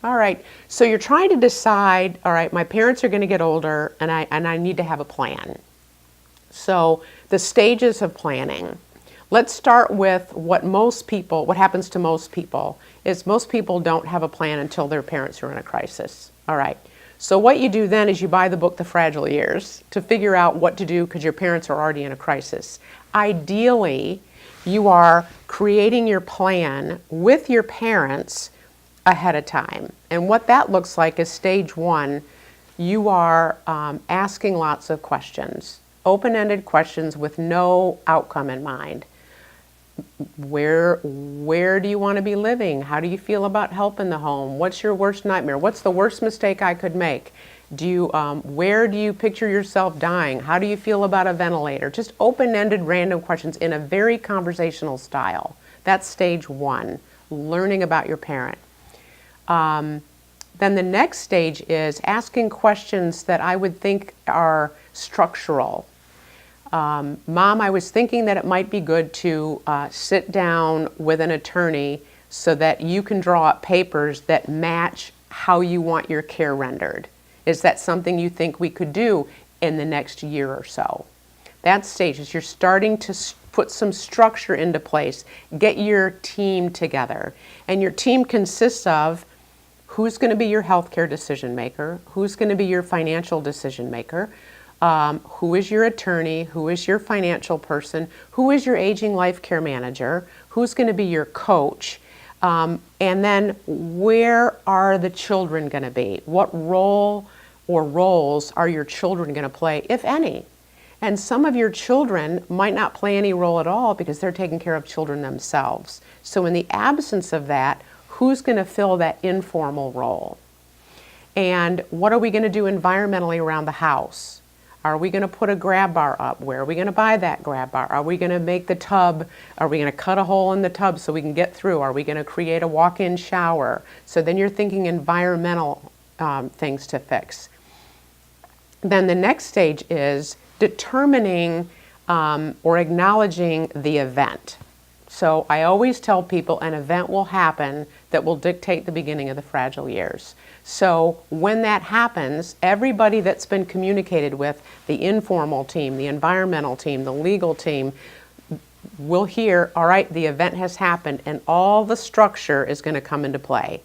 All right. So you're trying to decide, all right, my parents are going to get older and I need to have a plan. So the stages of planning. Let's start with what happens to most people is most people don't have a plan until their parents are in a crisis. All right. So what you do then is you buy the book, The Fragile Years, to figure out what to do because your parents are already in a crisis. Ideally, you are creating your plan with your parents ahead of time. And what that looks like is stage one, you are asking lots of questions, open-ended questions with no outcome in mind. Where do you want to be living? How do you feel about help in the home? What's your worst nightmare? What's the worst mistake I could make? Where do you picture yourself dying? How do you feel about a ventilator? Just open-ended random questions in a very conversational style. That's stage one, learning about your parent. Then the next stage is asking questions that I would think are structural. Mom, I was thinking that it might be good to sit down with an attorney so that you can draw up papers that match how you want your care rendered. Is that something you think we could do in the next year or so? That stage is you're starting to put some structure into place, get your team together. And your team consists of who's going to be your healthcare decision maker, who's going to be your financial decision maker, who is your attorney, who is your financial person, who is your aging life care manager, who's going to be your coach, and then where are the children going to be? What role or roles are your children going to play, if any? And some of your children might not play any role at all because they're taking care of children themselves. So in the absence of that, who's going to fill that informal role? And what are we going to do environmentally around the house? Are we going to put a grab bar up? Where are we going to buy that grab bar? Are we going to make the tub? Are we going to cut a hole in the tub so we can get through? Are we going to create a walk-in shower? So then you're thinking environmental things to fix. Then the next stage is determining or acknowledging the event. So I always tell people an event will happen that will dictate the beginning of the fragile years. So when that happens, everybody that's been communicated with, the informal team, the environmental team, the legal team, will hear, all right, the event has happened and all the structure is going to come into play.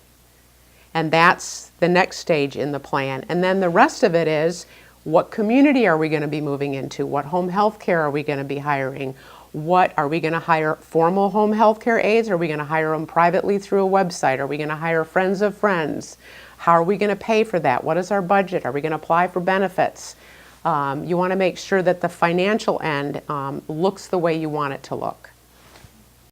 And that's the next stage in the plan. And then the rest of it is, what community are we going to be moving into? What home health care are we going to be hiring? What are we going to hire formal home health care aides? Are we going to hire them privately through a website? Are we going to hire friends of friends? How are we going to pay for that? What is our budget? Are we going to apply for benefits? You want to make sure that the financial end looks the way you want it to look.